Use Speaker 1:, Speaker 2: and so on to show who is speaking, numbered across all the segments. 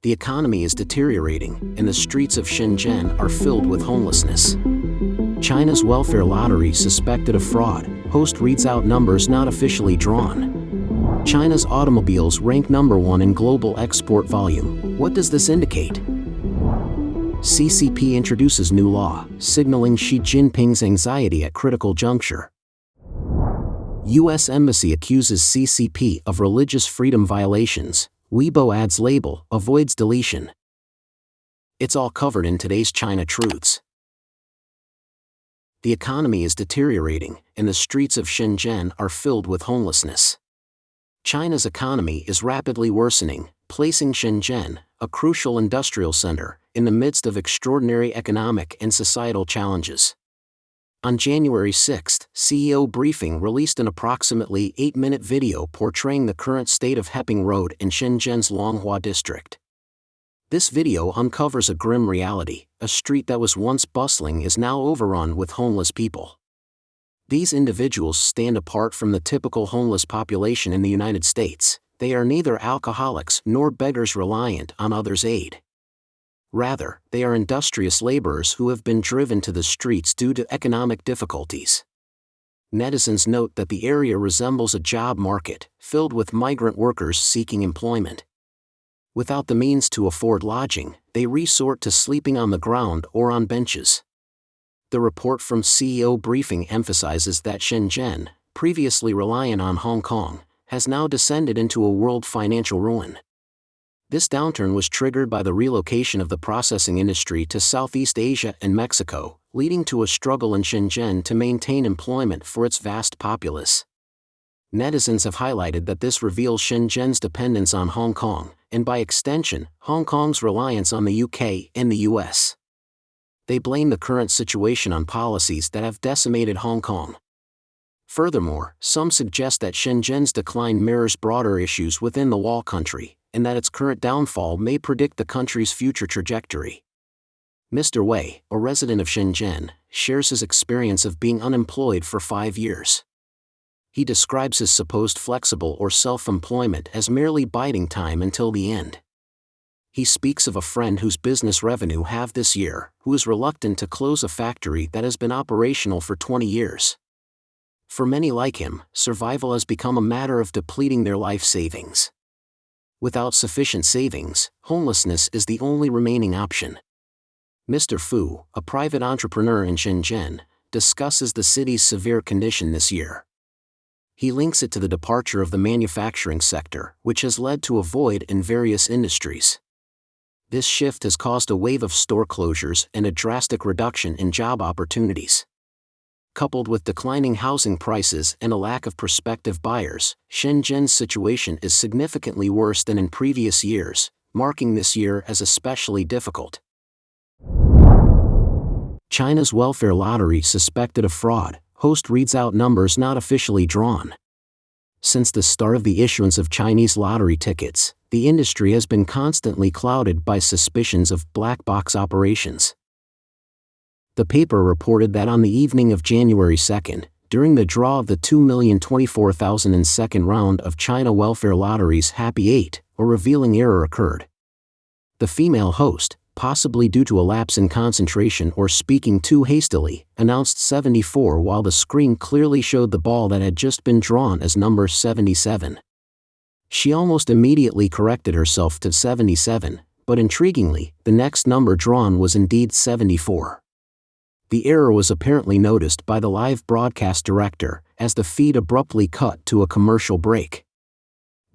Speaker 1: The economy is deteriorating, and the streets of Shenzhen are filled with homelessness. China's welfare lottery suspected of fraud. Host reads out numbers not officially drawn. China's automobiles rank #1 in global export volume. What does this indicate? CCP introduces new law, signaling Xi Jinping's anxiety at critical juncture. U.S. Embassy accuses CCP of religious freedom violations. Weibo adds label, avoids deletion. It's all covered in today's China Truths. The economy is deteriorating, and the streets of Shenzhen are filled with homelessness. China's economy is rapidly worsening, placing Shenzhen, a crucial industrial center, in the midst of extraordinary economic and societal challenges. On January 6, CEO Briefing released an approximately 8-minute video portraying the current state of Heping Road in Shenzhen's Longhua district. This video uncovers a grim reality: a street that was once bustling is now overrun with homeless people. These individuals stand apart from the typical homeless population in the United States. They are neither alcoholics nor beggars reliant on others' aid. Rather, they are industrious laborers who have been driven to the streets due to economic difficulties. Netizens note that the area resembles a job market, filled with migrant workers seeking employment. Without the means to afford lodging, they resort to sleeping on the ground or on benches. The report from CEO Briefing emphasizes that Shenzhen, previously reliant on Hong Kong, has now descended into a world financial ruin. This downturn was triggered by the relocation of the processing industry to Southeast Asia and Mexico, leading to a struggle in Shenzhen to maintain employment for its vast populace. Netizens have highlighted that this reveals Shenzhen's dependence on Hong Kong, and by extension, Hong Kong's reliance on the UK and the US. They blame the current situation on policies that have decimated Hong Kong. Furthermore, some suggest that Shenzhen's decline mirrors broader issues within the wall country, and that its current downfall may predict the country's future trajectory. Mr. Wei, a resident of Shenzhen, shares his experience of being unemployed for 5 years. He describes his supposed flexible or self-employment as merely biding time until the end. He speaks of a friend whose business revenue halved this year, who is reluctant to close a factory that has been operational for 20 years. For many like him, survival has become a matter of depleting their life savings. Without sufficient savings, homelessness is the only remaining option. Mr. Fu, a private entrepreneur in Shenzhen, discusses the city's severe condition this year. He links it to the departure of the manufacturing sector, which has led to a void in various industries. This shift has caused a wave of store closures and a drastic reduction in job opportunities. Coupled with declining housing prices and a lack of prospective buyers, Shenzhen's situation is significantly worse than in previous years, marking this year as especially difficult. China's welfare lottery suspected of fraud. Host reads out numbers not officially drawn. Since the start of the issuance of Chinese lottery tickets, the industry has been constantly clouded by suspicions of black box operations. The paper reported that on the evening of January 2, during the draw of the 2,024,002nd round of China Welfare Lottery's Happy 8, a revealing error occurred. The female host, possibly due to a lapse in concentration or speaking too hastily, announced 74 while the screen clearly showed the ball that had just been drawn as number 77. She almost immediately corrected herself to 77, but intriguingly, the next number drawn was indeed 74. The error was apparently noticed by the live broadcast director, as the feed abruptly cut to a commercial break.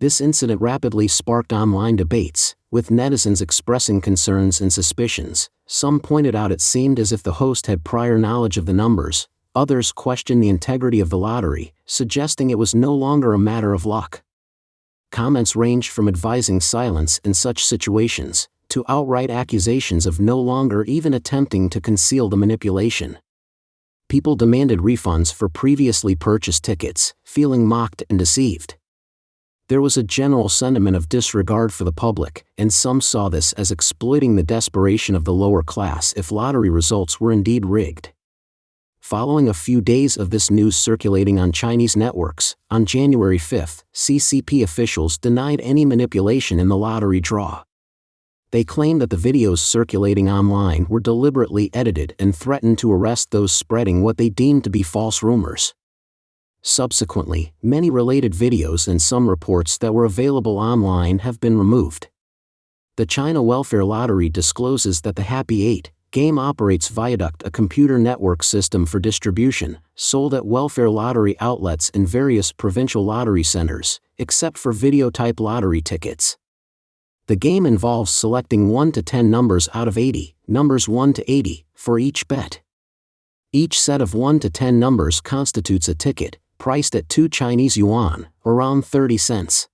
Speaker 1: This incident rapidly sparked online debates, with netizens expressing concerns and suspicions. Some pointed out it seemed as if the host had prior knowledge of the numbers, others questioned the integrity of the lottery, suggesting it was no longer a matter of luck. Comments ranged from advising silence in such situations, to outright accusations of no longer even attempting to conceal the manipulation. People demanded refunds for previously purchased tickets, feeling mocked and deceived. There was a general sentiment of disregard for the public, and some saw this as exploiting the desperation of the lower class if lottery results were indeed rigged. Following a few days of this news circulating on Chinese networks, on January 5, CCP officials denied any manipulation in the lottery draw. They claim that the videos circulating online were deliberately edited and threatened to arrest those spreading what they deemed to be false rumors. Subsequently, many related videos and some reports that were available online have been removed. The China Welfare Lottery discloses that the Happy 8 game operates Viaduct, a computer network system for distribution, sold at welfare lottery outlets in various provincial lottery centers, except for video-type lottery tickets. The game involves selecting 1 to 10 numbers out of 80, numbers 1 to 80, for each bet. Each set of 1 to 10 numbers constitutes a ticket, priced at 2 Chinese yuan, around 30 cents.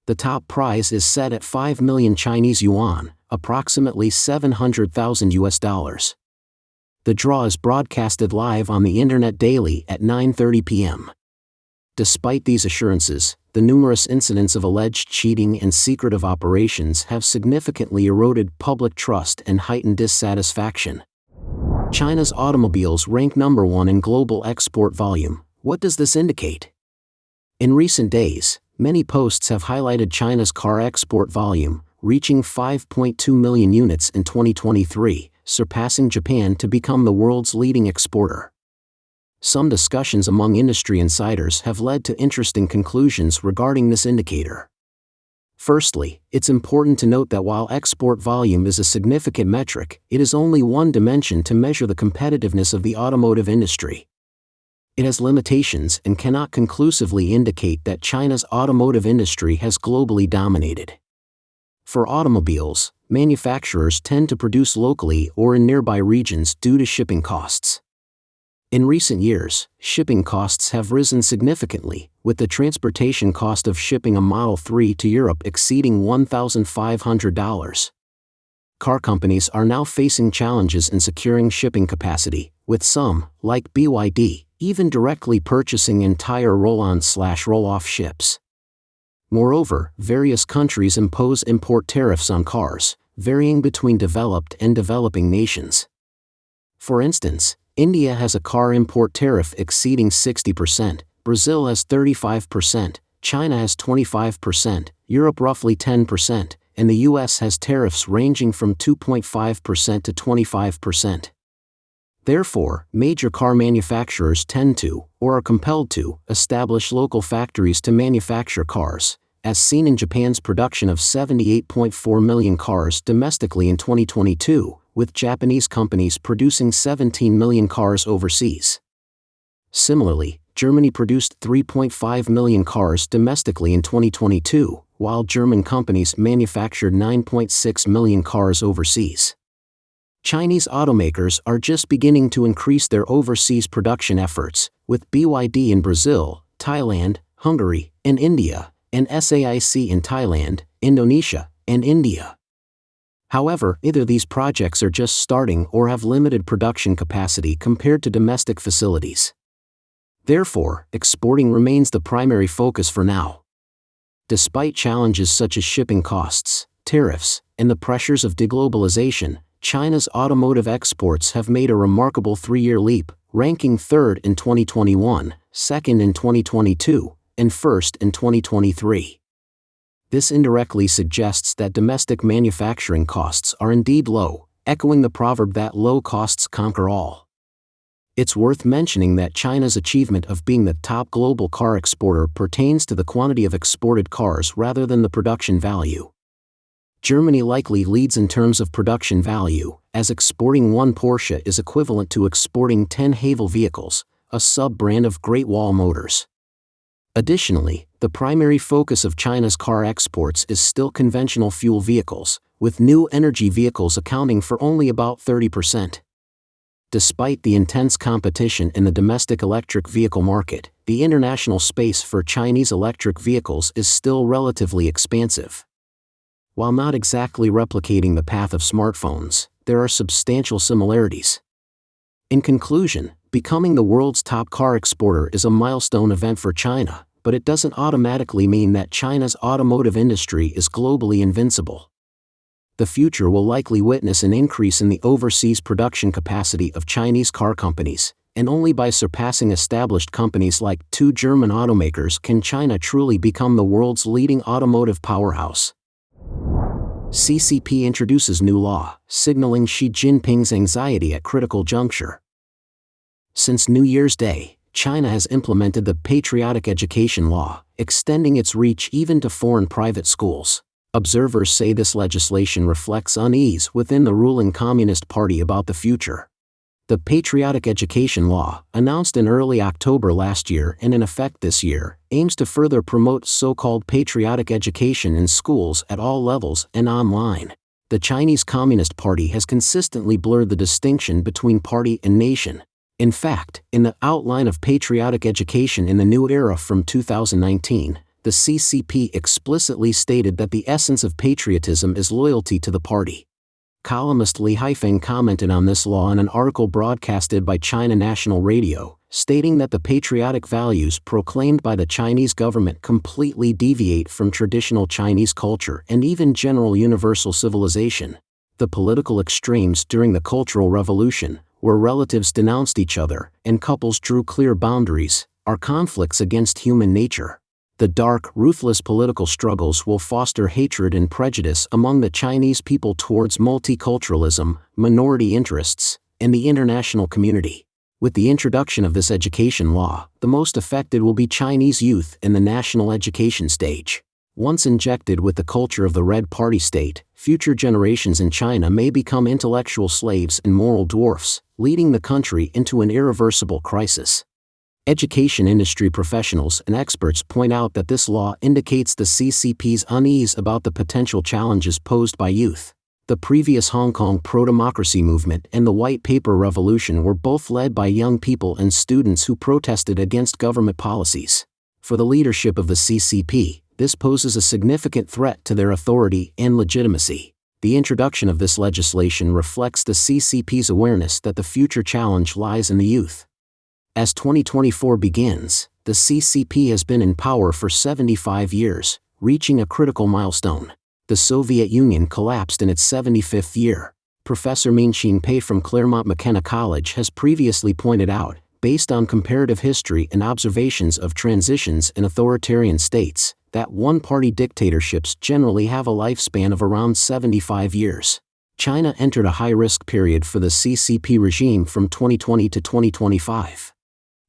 Speaker 1: The top prize is set at 5 million Chinese yuan, approximately $700,000. The draw is broadcasted live on the internet daily at 9:30 p.m. Despite these assurances, the numerous incidents of alleged cheating and secretive operations have significantly eroded public trust and heightened dissatisfaction. China's automobiles rank number 1 in global export volume. What does this indicate? In recent days, many posts have highlighted China's car export volume, reaching 5.2 million units in 2023, surpassing Japan to become the world's leading exporter. Some discussions among industry insiders have led to interesting conclusions regarding this indicator. Firstly, it's important to note that while export volume is a significant metric, it is only one dimension to measure the competitiveness of the automotive industry. It has limitations and cannot conclusively indicate that China's automotive industry has globally dominated. For automobiles, manufacturers tend to produce locally or in nearby regions due to shipping costs. In recent years, shipping costs have risen significantly, with the transportation cost of shipping a Model 3 to Europe exceeding $1,500. Car companies are now facing challenges in securing shipping capacity, with some, like BYD, even directly purchasing entire roll-on/roll-off ships. Moreover, various countries impose import tariffs on cars, varying between developed and developing nations. For instance, India has a car import tariff exceeding 60%, Brazil has 35%, China has 25%, Europe roughly 10%, and the US has tariffs ranging from 2.5% to 25%. Therefore, major car manufacturers tend to, or are compelled to, establish local factories to manufacture cars, as seen in Japan's production of 78.4 million cars domestically in 2022, with Japanese companies producing 17 million cars overseas. Similarly, Germany produced 3.5 million cars domestically in 2022, while German companies manufactured 9.6 million cars overseas. Chinese automakers are just beginning to increase their overseas production efforts, with BYD in Brazil, Thailand, Hungary, and India, and SAIC in Thailand, Indonesia, and India. However, either these projects are just starting or have limited production capacity compared to domestic facilities. Therefore, exporting remains the primary focus for now. Despite challenges such as shipping costs, tariffs, and the pressures of deglobalization, China's automotive exports have made a remarkable 3-year leap, ranking 3rd in 2021, 2nd in 2022, and 1st in 2023. This indirectly suggests that domestic manufacturing costs are indeed low, echoing the proverb that low costs conquer all. It's worth mentioning that China's achievement of being the top global car exporter pertains to the quantity of exported cars rather than the production value. Germany likely leads in terms of production value, as exporting 1 Porsche is equivalent to exporting 10 Haval vehicles, a sub-brand of Great Wall Motors. Additionally, the primary focus of China's car exports is still conventional fuel vehicles, with new energy vehicles accounting for only about 30%. Despite the intense competition in the domestic electric vehicle market, the international space for Chinese electric vehicles is still relatively expansive. While not exactly replicating the path of smartphones, there are substantial similarities. In conclusion, becoming the world's top car exporter is a milestone event for China, but it doesn't automatically mean that China's automotive industry is globally invincible. The future will likely witness an increase in the overseas production capacity of Chinese car companies, and only by surpassing established companies like 2 German automakers can China truly become the world's leading automotive powerhouse. CCP introduces new law, signaling Xi Jinping's anxiety at critical juncture. Since New Year's Day, China has implemented the Patriotic Education Law, extending its reach even to foreign private schools. Observers say this legislation reflects unease within the ruling Communist Party about the future. The Patriotic Education Law, announced in early October last year and in effect this year, aims to further promote so-called patriotic education in schools at all levels and online. The Chinese Communist Party has consistently blurred the distinction between party and nation. In fact, in the Outline of Patriotic Education in the New Era from 2019, the CCP explicitly stated that the essence of patriotism is loyalty to the party. Columnist Li Haifeng commented on this law in an article broadcasted by China National Radio, stating that the patriotic values proclaimed by the Chinese government completely deviate from traditional Chinese culture and even general universal civilization. The political extremes during the Cultural Revolution, where relatives denounced each other and couples drew clear boundaries, are conflicts against human nature. The dark, ruthless political struggles will foster hatred and prejudice among the Chinese people towards multiculturalism, minority interests, and the international community. With the introduction of this education law, the most affected will be Chinese youth in the national education stage. Once injected with the culture of the Red Party state, future generations in China may become intellectual slaves and moral dwarfs, leading the country into an irreversible crisis. Education industry professionals and experts point out that this law indicates the CCP's unease about the potential challenges posed by youth. The previous Hong Kong pro-democracy movement and the White Paper Revolution were both led by young people and students who protested against government policies. For the leadership of the CCP, this poses a significant threat to their authority and legitimacy. The introduction of this legislation reflects the CCP's awareness that the future challenge lies in the youth. As 2024 begins, the CCP has been in power for 75 years, reaching a critical milestone. The Soviet Union collapsed in its 75th year. Professor Min-Shin Pei from Claremont McKenna College has previously pointed out, based on comparative history and observations of transitions in authoritarian states, that one-party dictatorships generally have a lifespan of around 75 years. China entered a high-risk period for the CCP regime from 2020 to 2025.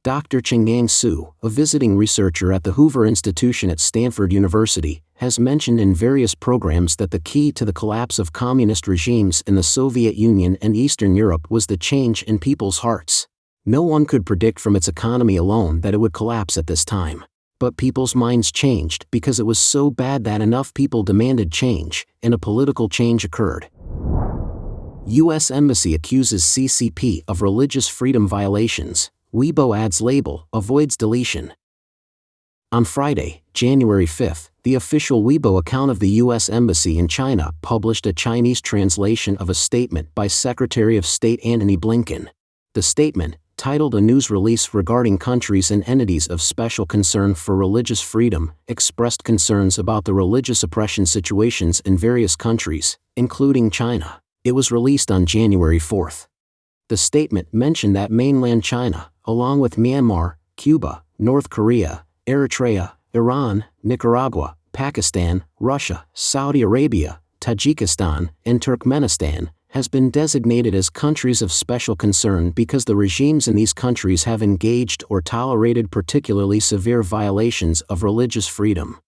Speaker 1: Dr. Chengyang Su, a visiting researcher at the Hoover Institution at Stanford University, has mentioned in various programs that the key to the collapse of communist regimes in the Soviet Union and Eastern Europe was the change in people's hearts. No one could predict from its economy alone that it would collapse at this time. But people's minds changed because it was so bad that enough people demanded change, and a political change occurred. U.S. Embassy accuses CCP of religious freedom violations. Weibo adds label, avoids deletion. On Friday, January 5, the official Weibo account of the U.S. Embassy in China published a Chinese translation of a statement by Secretary of State Antony Blinken. The statement, titled A News Release Regarding Countries and Entities of Special Concern for Religious Freedom, expressed concerns about the religious oppression situations in various countries, including China. It was released on January 4. The statement mentioned that mainland China, along with Myanmar, Cuba, North Korea, Eritrea, Iran, Nicaragua, Pakistan, Russia, Saudi Arabia, Tajikistan, and Turkmenistan, has been designated as countries of special concern because the regimes in these countries have engaged or tolerated particularly severe violations of religious freedom.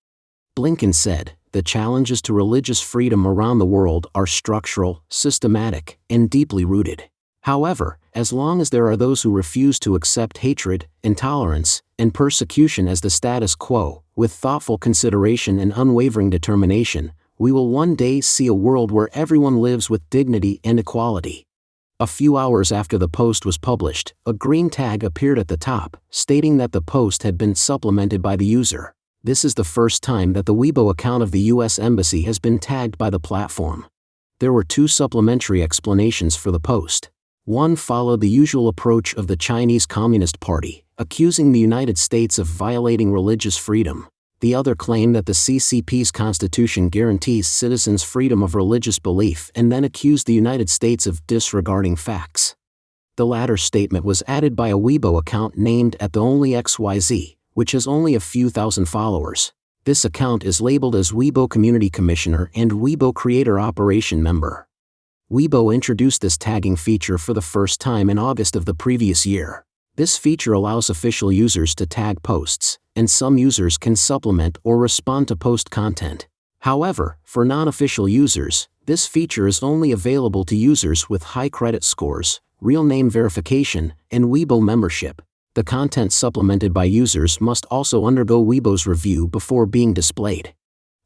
Speaker 1: Blinken said, the challenges to religious freedom around the world are structural, systematic, and deeply rooted. However, as long as there are those who refuse to accept hatred, intolerance, and persecution as the status quo, with thoughtful consideration and unwavering determination, we will one day see a world where everyone lives with dignity and equality. A few hours after the post was published, a green tag appeared at the top, stating that the post had been supplemented by the user. This is the first time that the Weibo account of the U.S. Embassy has been tagged by the platform. There were two supplementary explanations for the post. One followed the usual approach of the Chinese Communist Party, accusing the United States of violating religious freedom. The other claimed that the CCP's constitution guarantees citizens freedom of religious belief and then accused the United States of disregarding facts. The latter statement was added by a Weibo account named @theonlyxyz, which has only a few thousand followers. This account is labeled as Weibo Community Commissioner and Weibo Creator Operation Member. Weibo introduced this tagging feature for the first time in August of the previous year. This feature allows official users to tag posts, and some users can supplement or respond to post content. However, for non-official users, this feature is only available to users with high credit scores, real name verification, and Weibo membership. The content supplemented by users must also undergo Weibo's review before being displayed.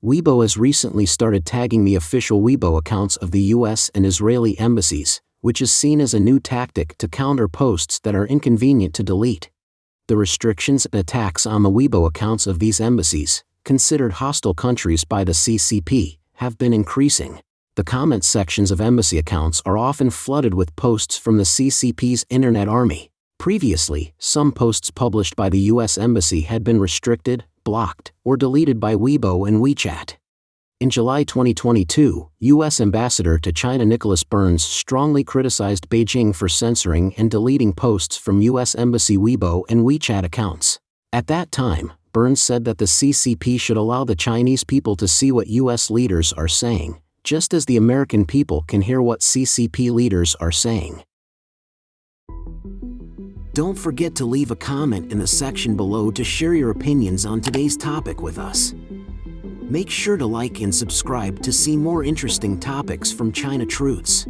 Speaker 1: Weibo has recently started tagging the official Weibo accounts of the US and Israeli embassies, which is seen as a new tactic to counter posts that are inconvenient to delete. The restrictions and attacks on the Weibo accounts of these embassies, considered hostile countries by the CCP, have been increasing. The comment sections of embassy accounts are often flooded with posts from the CCP's Internet Army. Previously, some posts published by the US Embassy had been restricted, blocked, or deleted by Weibo and WeChat. In July 2022, US Ambassador to China Nicholas Burns strongly criticized Beijing for censoring and deleting posts from US Embassy Weibo and WeChat accounts. At that time, Burns said that the CCP should allow the Chinese people to see what US leaders are saying, just as the American people can hear what CCP leaders are saying. Don't forget to leave a comment in the section below to share your opinions on today's topic with us. Make sure to like and subscribe to see more interesting topics from China Truths.